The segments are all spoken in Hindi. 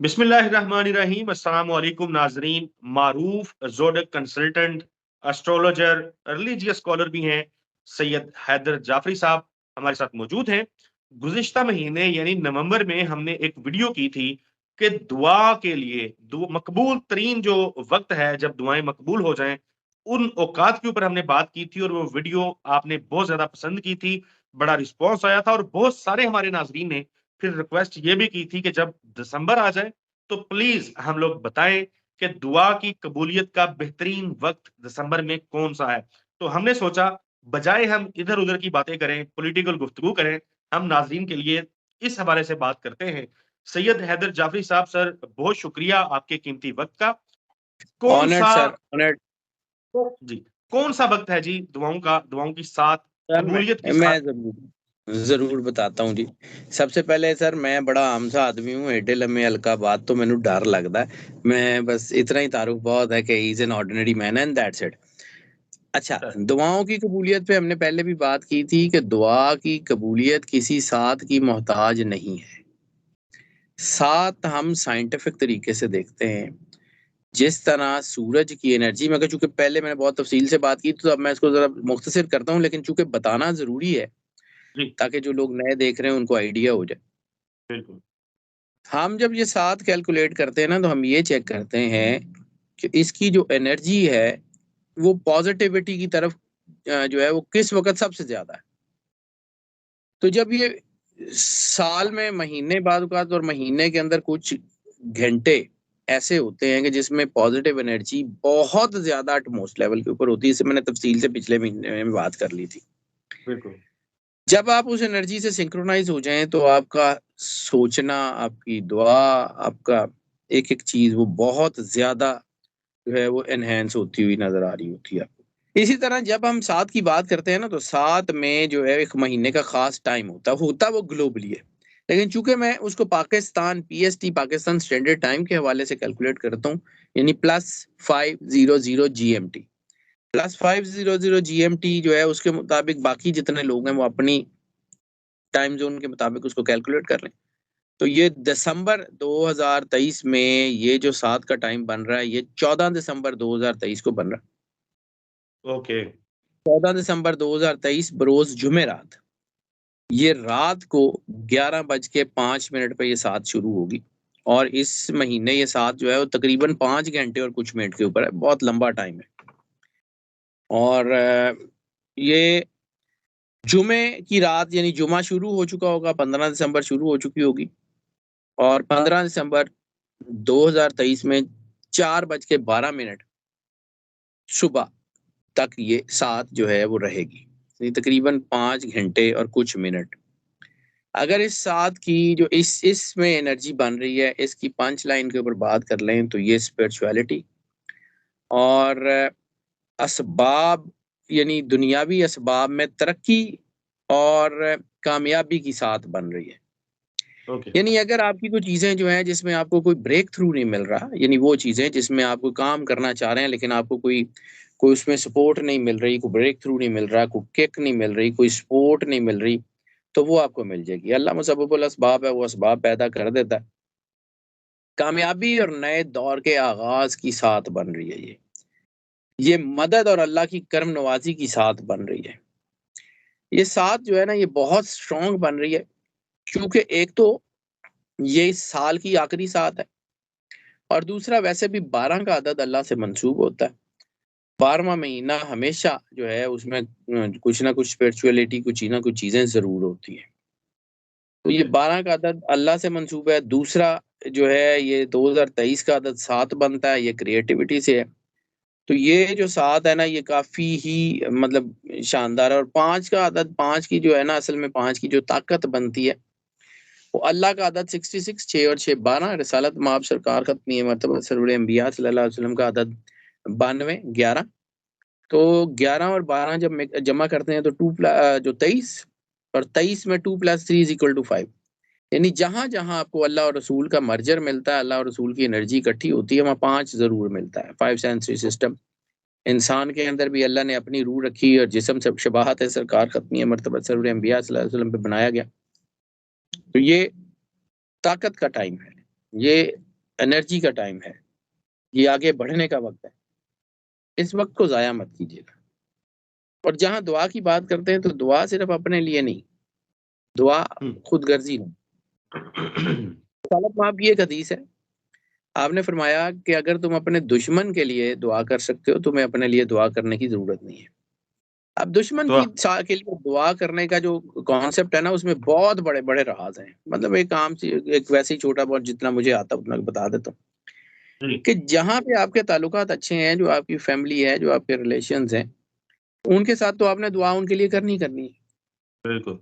बिस्मिल्लाहिर्रहमानिर्रहीम। अस्सलाम वालेकुम नाजरीन। मारूफ zodiac consultant, astrologer, religious scholar भी हैं सैयद हैदर जाफरी साहब हमारे साथ मौजूद हैं। गुज़िश्ता महीने यानी नवंबर में हमने एक वीडियो की थी कि दुआ के लिए मकबूल तरीन जो वक्त है जब दुआएं मकबूल हो जाएं, उन औकात के ऊपर हमने बात की थी और वो वीडियो आपने बहुत ज्यादा पसंद की थी। बड़ा रिस्पॉन्स आया था और बहुत सारे हमारे नाजरीन ने फिर रिक्वेस्ट ये भी की थी कि जब दिसंबर आ जाए तो प्लीज हम लोग बताएं कि दुआ की कबूलियत का बेहतरीन वक्त दिसंबर में कौन सा है। तो हमने सोचा बजाय हम इधर उधर की बातें करें, पॉलिटिकल गुफ्तगू करें, हम नाजरीन के लिए इस हवाले से बात करते हैं। सैयद हैदर जाफरी साहब, सर बहुत शुक्रिया आपके कीमती वक्त का। कौन ऑनर्ड सा सर, ऑनर्ड जी कौन सा वक्त है जी दुआओं का, दुआओं की साथ सर। कबूलियत की मैं साथ? जरूर जरूर बताता हूँ जी। सबसे पहले सर, मैं बड़ा आम सा आदमी हूँ, एडे लम्मे हल्का बात तो मैंने डर लगता है। मैं बस इतना ही तारुफ बहुत है कि he is an ordinary man and that's it. अच्छा, सर, दुआओं की कबूलियत पे हमने पहले भी बात की थी कि दुआ की कबूलियत किसी साथ की मोहताज नहीं है। साथ हम साइंटिफिक तरीके से देखते हैं। जिस तरह सूरज की एनर्जी, मगर चूंकि पहले मैंने बहुत तफसील से बात की तो अब मैं इसको जरा मुख्तसर करता हूँ, लेकिन चूंकि बताना जरूरी है जी ताकि जो लोग नए देख रहे हैं उनको आइडिया हो जाए। बिल्कुल। हम जब ये साथ कैलकुलेट करते हैं ना, तो हम ये चेक करते हैं कि इसकी जो एनर्जी है वो पॉजिटिविटी की तरफ जो है वो किस वक्त सबसे ज्यादा है। तो जब ये साल में महीने बाद और महीने के अंदर कुछ घंटे ऐसे होते हैं कि जिसमें पॉजिटिव एनर्जी बहुत ज्यादा एटमॉस्ट लेवल के ऊपर होती है, इसे मैंने तफसील से पिछले महीने में बात कर ली थी। बिल्कुल। जब आप उस एनर्जी से सिंक्रोनाइज हो जाएं तो आपका सोचना, आपकी दुआ, आपका एक एक चीज वो बहुत ज्यादा जो है वो एनहेंस होती हुई नजर आ रही होती है आपको। इसी तरह जब हम साथ की बात करते हैं ना, तो साथ में जो है एक महीने का खास टाइम होता वो ग्लोबली है। लेकिन चूंकि मैं उसको Pakistan PST, Pakistan standard time के हवाले से कैलकुलेट करता हूँ, यानी +500 जीएमटी। +500 जीएमटी जो है उसके मुताबिक बाकी जितने लोग हैं वो अपनी टाइम जोन के मुताबिक उसको कैलकुलेट कर लें। तो ये दिसंबर 2023 में ये जो साथ का टाइम बन रहा है, ये 14 दिसंबर 2023 को बन रहा है। ओके। 14 दिसंबर 2023 बरोज जुमेरात, ये रात को 11:05 पे ये साथ शुरू होगी। और इस महीने ये साथ जो है वो तकरीबन 5 घंटे और कुछ मिनट के ऊपर है, बहुत लंबा टाइम है। और ये जुमे की रात, यानी जुमा शुरू हो चुका होगा, 15 दिसंबर शुरू हो चुकी होगी। और 15 दिसंबर 2023 में 4:12 सुबह तक ये साथ जो है वो रहेगी, ये तकरीबन 5 घंटे और कुछ मिनट। अगर इस साथ की जो इसमें एनर्जी बन रही है, इसकी पंच लाइन के ऊपर बात कर लें तो ये स्पिरिचुअलिटी और असबाब, यानी दुनियावी असबाब में तरक्की और कामयाबी की साथ बन रही है। ओके। यानी अगर आपकी कोई चीजें जो हैं जिसमें आपको कोई ब्रेक थ्रू नहीं मिल रहा, यानी वो चीजें जिसमें आप कोई काम करना चाह रहे हैं लेकिन आपको कोई कोई उसमें सपोर्ट नहीं मिल रही, कोई ब्रेक थ्रू नहीं मिल रहा, कोई किक नहीं मिल रही, कोई सपोर्ट नहीं मिल रही, तो वो आपको मिल जाएगी। अल्लाह मुसब्बिबुल असबाब है, वो असबाब पैदा कर देता है। कामयाबी और नए दौर के आगाज की साथ बन रही है ये मदद और अल्लाह की करम नवाजी की साथ बन रही है। ये साथ जो है ना, ये बहुत स्ट्रांग बन रही है, क्योंकि एक तो ये इस साल की आखिरी साथ है, और दूसरा वैसे भी 12 का अदद अल्लाह से मंसूब होता है। 12वां महीना हमेशा जो है उसमें कुछ ना कुछ स्पिरिचुअलिटी, कुछ ना कुछ चीजें जरूर होती हैं। तो ये 12 का अदद अल्लाह से मंसूब है। दूसरा जो है ये 2023 का अदद 7 बनता है, ये क्रिएटिविटी से है। तो ये जो 7 है ना, ये काफी ही मतलब शानदार है। और 5 का अदद, 5 की जो है ना, असल में 5 की जो ताकत बनती है वो अल्लाह का अदद 66, 6 और 6 12, रिसालत माब सरकार खत्मी मरतबा सरवर अंबिया सल्लल्लाहु अलैहि वसल्लम का अदद 92 11। तो 11 और 12 जब जमा करते हैं तो जो 23, और 23 में 2+3 = 5। यानी जहां जहां आपको अल्लाह और रसूल का मर्जर मिलता है, अल्लाह और रसूल की एनर्जी इकट्ठी होती है, वहां 5 जरूर मिलता है। 5 सेंसरी सिस्टम। इंसान के अंदर भी अल्लाह ने अपनी रूह रखी और जिस्म से शबाहत है सरकार खत्मी मरतबा सरवर अंबिया सल्लल्लाहु अलैहि वसल्लम पे बनाया गया। तो ये ताकत का टाइम है, ये एनर्जी का टाइम है, ये आगे बढ़ने का वक्त है। इस वक्त को ज़ाया मत कीजिएगा। और जहाँ दुआ की बात करते हैं तो दुआ सिर्फ अपने लिए नहीं, दुआ हुँ। खुदगर्जी नहीं। सालत की एक हदीस है, आपने फरमाया कि अगर तुम अपने दुश्मन के लिए दुआ कर सकते हो, तुम्हें अपने लिए दुआ करने की ज़रूरत नहीं है। अब दुश्मन दुआ के लिए दुआ करने का जो कॉन्सेप्ट है ना, उसमें बहुत बड़े-बड़े राज़ हैं। मतलब एक आम सी एक वैसे ही छोटा-बहुत जितना मुझे आता है उतना बता देता हूँ, जी, कि जहाँ पे आपके ताल्लुकात अच्छे हैं, जो आपकी फैमिली है, जो आपके रिलेशंस हैं, उनके साथ तो आपने दुआ उनके लिए करनी ही करनी है। बिल्कुल।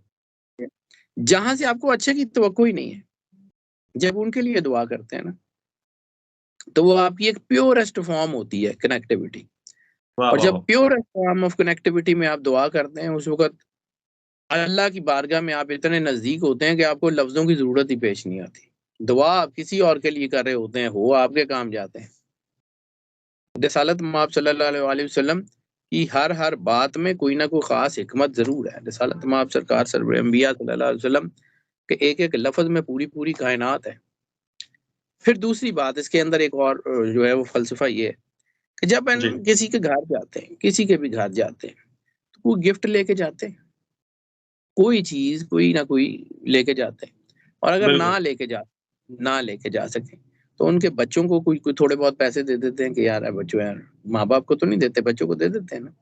जहाँ से आपको अच्छे की तवक्को ही नहीं है, जब उनके लिए दुआ करते हैं ना, तो वो आपकी एक प्योरेस्ट फॉर्म होती है कनेक्टिविटी। वाह, और वाह, जब वाह! प्योरेस्ट फॉर्म ऑफ कनेक्टिविटी में आप दुआ करते हैं, उस वक़्त अल्लाह की बारगाह में आप इतने नज़दीक होते हैं कि आपको लफ्ज़ों की ज़रूरत ही पेश नहीं आती। दुआ आप किसी और के लिए कर रहे होते हैं, वो आपके काम जाते हैं। रिसालत माब सल्लल्लाहु अलैहि वसल्लम की हर बात में कोई ना कोई ख़ास हिकमत ज़रूर है। रिसालत माब सरकार सर्वर अंबिया सल्लल्लाहु अलैहि वसल्लम के एक-एक लफ्ज़ में पूरी-पूरी कायनात है। फिर दूसरी बात इसके अंदर एक और जो है वो फ़लसफ़ा ये है कि जब जी, हम किसी के घर जाते हैं, किसी के भी घर जाते हैं, तो वो गिफ्ट लेके जाते हैं। कोई चीज़ कोई ना कोई लेके जाते हैं। और अगर बिल्कुल। ना लेके जा सकें, तो उनके बच्चों को कोई कोई थोड़े बहुत पैसे दे देते हैं कि यार बच्चों यार, माँ-बाप को तो नहीं देते, बच्चों को दे देते हैं ना।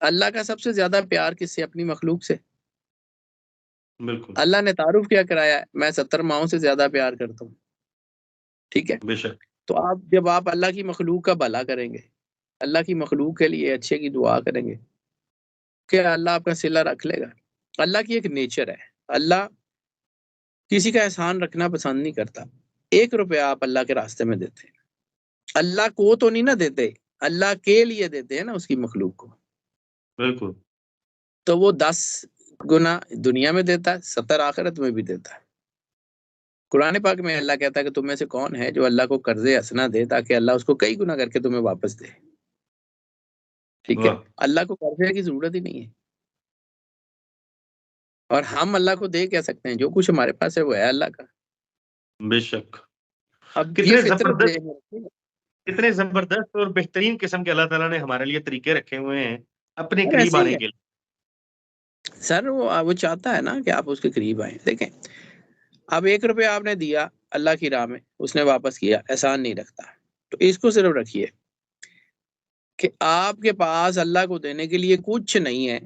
अल्लाह का सबसे ज़्यादा प्यार किससे? अपनी मखलूक से। बिल्कुल, अल्लाह ने तारुफ़ क्या कराया है? मैं 70 माँओं से ज़्यादा प्यार करता हूँ, ठीक है? बेशक। तो जब आप अल्लाह की मखलूक का भला करेंगे, अल्लाह की मखलूक के लिए अच्छे की दुआ करेंगे, क्या अल्लाह आपका सिला रख लेगा? अल्लाह की एक नेचर है, अल्लाह किसी का एहसान रखना पसंद नहीं करता। ₹1 आप अल्लाह के रास्ते में देते हैं। अल्लाह को तो नहीं ना देते, अल्लाह के लिए देते हैं ना उसकी मखलूक को। बिल्कुल, तो वो 10 गुना दुनिया में देता है, 70 आखिरत में भी देता है। कुरान पाक में अल्लाह कहता है कि तुम में से कौन है जो अल्लाह को कर्ज़े हसना दे ताकि अल्लाह उसको कई गुना करके तुम्हें वापस दे, ठीक है? वाह! अल्लाह को कर्ज़े की ज़रूरत ही नहीं है। और हम अल्लाह को दे क्या सकते हैं? जो कुछ हमारे पास है वो है अल्लाह का। बेशक। अब ये कितने फ़ितरत ज़बरदस्त ज़हन में रखिए। कितने ज़बरदस्त और बेहतरीन किस्म के अल्लाह ताला ने हमारे लिए तरीके रखे हुए हैं, अपने और करीब ऐसे ही आने है। के लिए। सर वो चाहता है ना कि आप उसके करीब आएँ। देखें, अब ₹1 आपने दिया अल्लाह की राह में, उसने वापस किया, एहसान नहीं रखता। तो इसको सिर्फ़ रखिए कि आपके पास अल्लाह को देने के लिए कुछ नहीं है,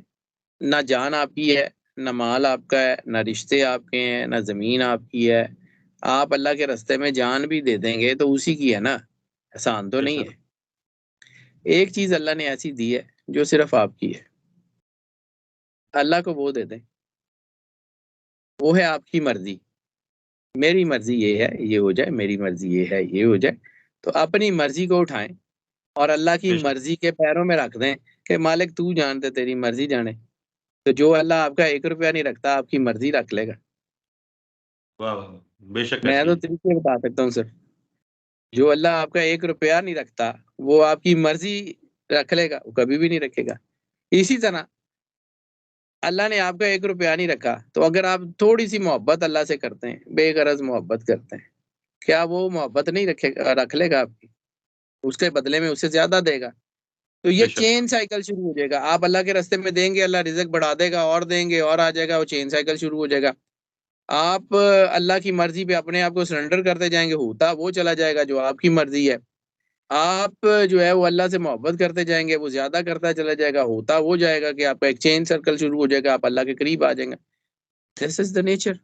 ना जान आपकी है, ना माल आपका है, ना रिश्ते आपके हैं, ना ज़मीन आपकी है। आप अल्लाह के रास्ते में जान भी दे देंगे तो उसी की है ना, एहसान तो नहीं बेशक, है। एक चीज़ अल्लाह ने ऐसी दी है जो सिर्फ़ आपकी है, अल्लाह को वो दे दें, वो है आपकी मर्ज़ी। मेरी मर्ज़ी ये है, ये हो जाए, मेरी मर्ज़ी ये है, ये हो जाए। तो अपनी मर्ज़ी को उठाएँ और अल्लाह की बेशक। मर्ज़ी के पैरों में रख दें कि मालिक तू जान दे, तेरी मर्ज़ी जाने। तो जो अल्लाह आपका ₹1 नहीं रखता, आपकी मर्ज़ी रख लेगा। वाह, वाह! वाह! बेशक मैं ऐसी तो है। तरीके बता सकता हूँ सिर्फ़। जो अल्लाह आपका ₹1 नहीं रखता, वो आपकी मर्ज़ी रख लेगा, वो कभी भी नहीं रखेगा। इसी तरह अल्लाह ने आपका ₹1 नहीं रखा, तो अगर आप थोड़ी-सी मोहब्बत अल्लाह से करते हैं, बेगरज़ मोहब्बत करते हैं, क्या वो मोहब्बत नहीं रख लेगा आपकी? उसके बदले में उससे ज़्यादा देगा। तो ये बेशक, चेन साइकिल शुरू हो जाएगा। आप अल्लाह के रास्ते में देंगे, अल्लाह रिज़्क बढ़ा देगा और देंगे और आ जाएगा, वो चेन साइकिल शुरू हो जाएगा। आप अल्लाह की मर्ज़ी पे अपने आप को सरेंडर करते जाएँगे, होता वो चला जाएगा जो आपकी मर्ज़ी है। आप जो है वो अल्लाह से मोहब्बत करते जाएँगे, वो ज़्यादा करता चला जाएगा, होता वो जाएगा कि आपका एक चेन सर्कल शुरू हो जाएगा, आप अल्लाह के करीब आ जाएँगे। This is the nature.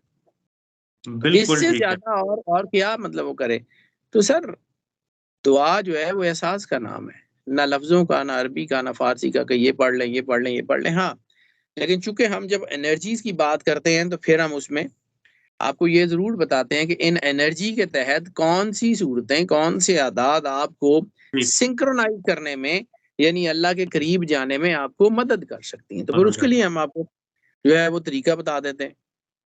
तो बिल्कुल इससे ठीक है। ज़्यादा और क्या मतलब वो करे? तो सर दुआ जो है वो एहसास का नाम है। ना लफ्ज़ों का, ना अरबी का, ना फ़ारसी का कि ये पढ़ लें, ये पढ़ लें, ये पढ़ लें। हाँ, लेकिन चूँकि हम जब एनर्जीज़ की बात करते हैं तो फिर हम उसमें आपको ये ज़रूर बताते हैं कि इन एनर्जी के तहत कौन-सी सूरतें, कौन से आदात आपको जी, सिंक्रोनाइज़ करने में यानी अल्लाह के करीब जाने में आपको मदद कर सकती हैं। तो फिर मदद उसके कर लिए हम आपको जो है वो तरीका बता देते हैं।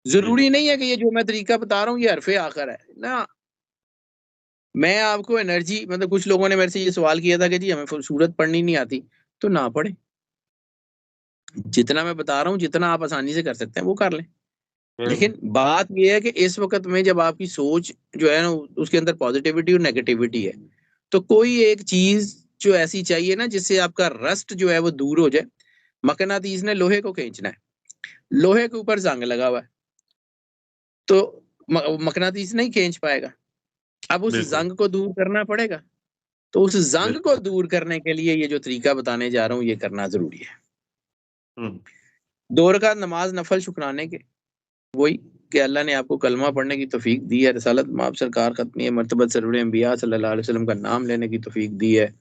जी, ज़रूरी नहीं है कि ये जो मैं तरीका बता रहा हूँ ये हरफ़े आखर है। ना, मैं आपको एनर्जी मतलब कुछ लोगों ने मेरे से ये सवाल किया था कि जी हमें सूरत पढ़नी नहीं आती, तो ना पढ़ें। जितना मैं बता रहा हूँ, जितना आप आसानी से कर सकते हैं वो कर लें। लेकिन बात ये है कि इस वक्त में जब आपकी सोच जो है ना उसके अंदर पॉजिटिविटी और नेगेटिविटी है, तो कोई एक चीज जो ऐसी चाहिए ना जिससे आपका रस्ट जो है वो दूर हो जाए। मकनातीस ने लोहे को खींचना है, लोहे के ऊपर जंग लगा हुआ है, तो मकनातीस नहीं खींच पाएगा। अब उस बिल्कुल। जंग को दूर करना पड़ेगा, तो उस जंग को दूर करने के लिए ये जो तरीका बताने जा रहा हूँ ये करना जरूरी है। हम्म। 2 रकात नमाज नफल शुक्राने के, वही कि अल्लाह ने आपको कलमा पढ़ने की तौफीक दी है, रसालत माब सरकार खत्मी है मर्तबत सरवर अंबिया सल्लल्लाहु अलैहि वसल्लम का नाम लेने की तौफीक दी है,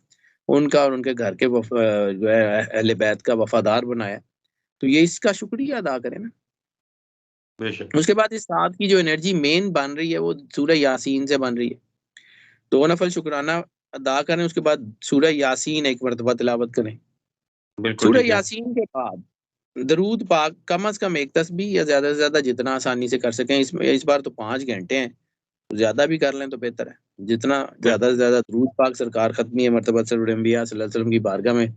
उनका और उनके घर के जो है अहले बैत का वफादार बनाया, तो ये इसका शुक्रिया अदा करें ना। बेशक। उसके बाद इस साथ की जो एनर्जी मेन बन रही है वो सूरह यासीन से बन रही है। 2 नफल शुक्राना अदा करें, उसके बाद सूरह यासीन एक मरतबा तिलावत करें। बिल्कुल सूरह ठीक है। यासीन के बाद दरूद पाक कम से कम एक तस्बीह या ज्यादा से ज्यादा जितना आसानी से कर सकें। इसमें इस बार तो 5 घंटे हैं, तो ज्यादा भी कर लें तो बेहतर है। जितना ज्यादा बिल्कुल। से ज्यादा दरूद पाक सरकार खत्मी है मरतबा सरवर अंबिया सल्लल्लाहु अलैहि वसल्लम की बारगाह में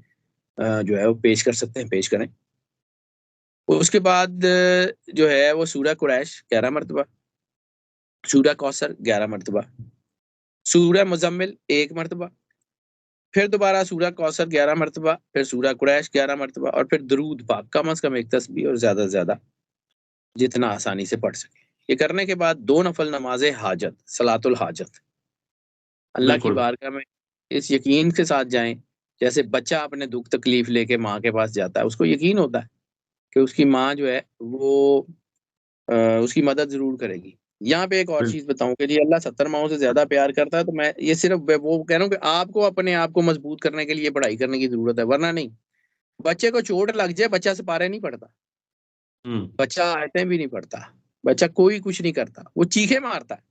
जो है वो पेश कर सकते हैं, पेश करें। उसके बाद जो है वो सूरह कुरैश 11 मरतबा, सूरह कौसर 11 मरतबा, सूरह मुजम्मिल 1 मरतबा, फिर दोबारा सूरह कौसर 11 मरतबा, फिर सूरह कुरैश 11 मरतबा और फिर दरूद पाक कम से कम एक तस्बीह और ज्यादा से ज्यादा जितना आसानी से पढ़ सके। ये करने के बाद 2 नफल नमाज़े हाजत, सलातुल हाजत, अल्लाह की बिल्कुल। बारगाह में इस यकीन के साथ जाएँ, जैसे बच्चा अपने दुःख तकलीफ लेके माँ के पास जाता है, उसको यकीन होता है कि उसकी माँ जो है वो अ, उसकी मदद ज़रूर करेगी। यहाँ पे एक और बिल्कुल। चीज़ बताऊँ कि जी अल्लाह 70 माओं से ज़्यादा प्यार करता है, तो मैं ये सिर्फ़ वो कह रहा हूँ कि आपको अपने आप को मजबूत करने के लिए पढ़ाई करने की ज़रूरत है, वरना नहीं। बच्चे को चोट लग जाए, बच्चा सिपारे नहीं पढ़ता, हम्म। बच्चा आयतें भी नहीं पढ़ता, बच्चा कोई कुछ नहीं करता, वो चीखें मारता है।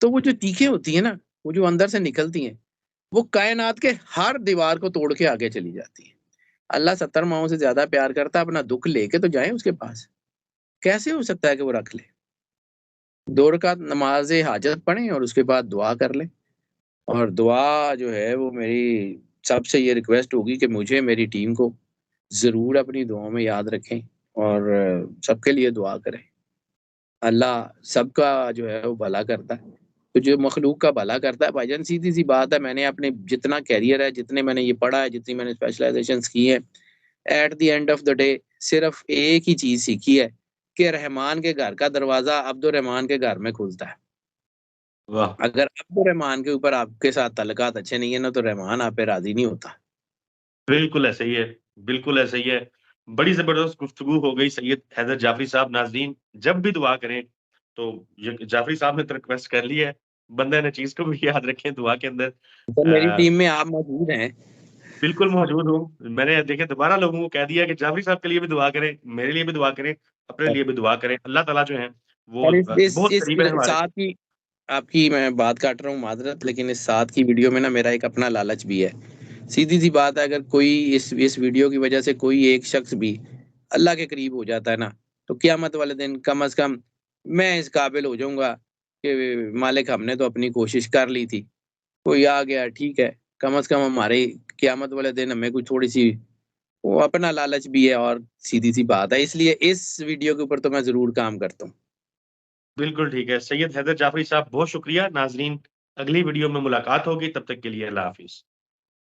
तो वो जो चीखें होती हैं ना, वो जो अंदर से निकलती हैं, वो कायनात के हर दीवार को तोड़ के आगे चली जाती हैं। अल्लाह 70 माओं से ज़्यादा प्यार करता है, अपना दुःख लेके तो जाएँ उसके पास। कैसे हो सकता है कि वो रख ले? 2 रकात नमाज़े हाजत पढ़ें और उसके बाद दुआ कर लें। और दुआ जो है वो मेरी सबसे ये रिक्वेस्ट होगी कि मुझे, मेरी टीम को ज़रूर अपनी दुआओं में याद रखें और सबके लिए दुआ करें। अल्लाह सबका जो है वो भला करता है। तो जो मखलूक का भला करता है भाईजान, सीधी-सी बात है, मैंने अपने जितना करियर है, जितने मैंने ये पढ़ा है, जितनी मैंने स्पेशलाइज़ेशंस की हैं, at the end of the day सिर्फ़ एक ही चीज़ सीखी है कि रहमान के घर का दरवाज़ा अब्दुर रहमान के घर में खुलता है। वाह। अगर अब्दुर रहमान के ऊपर आपके साथ ताल्लुकात अच्छे नहीं है ना, तो रहमान आप पे राज़ी नहीं होता। बिल्कुल ऐसा ही है, बिल्कुल ऐसा ही है। बड़ी ज़बरदस्त गुफ्तगू हो गई सैयद हैदर जाफ़री साहब। नाज़रीन, जब भी दुआ करें, तो ये जाफ़री साहब ने तो रिक्वेस्ट कर ली है, बंदे नचीज़ को भी याद रखें दुआ के अंदर। तो मेरी अ, टीम में आप मौजूद हैं। बिल्कुल मौजूद हूँ। मैंने देखिए दोबारा लोगों को कह दिया कि जाफ़री साहब के लिए भी दुआ करें, मेरे लिए भी दुआ करें, अपने लिए भी दुआ करें। अल्लाह ताला जो है वो और बहुत इस करीब है हमारे। साथ ही आपकी मैं बात काट रहा हूँ, माज़रत, लेकिन इस साथ की वीडियो में ना मेरा एक अपना लालच भी है। सीधी-सी बात है, अगर कोई इस वीडियो की वजह से कोई एक शख्स भी अल्लाह के करीब हो जाता है ना, तो क़यामत वाले दिन कम से कम मैं इस काबिल हो जाऊँगा कि मालिक हमने तो अपनी कोशिश कर ली थी। कोई आ गया ठीक है, कम से कम हमारे क़यामत वाले दिन हमें कोई थोड़ी-सी वो अपना लालच भी है और सीधी-सी बात है। इसलिए इस वीडियो के ऊपर तो मैं ज़रूर काम करता हूँ। बिल्कुल ठीक है। सैयद हैदर जाफ़री साहब बहुत शुक्रिया। नाज़रीन, अगली वीडियो में मुलाकात होगी, तब तक के लिए अल्लाह हाफ़िज़।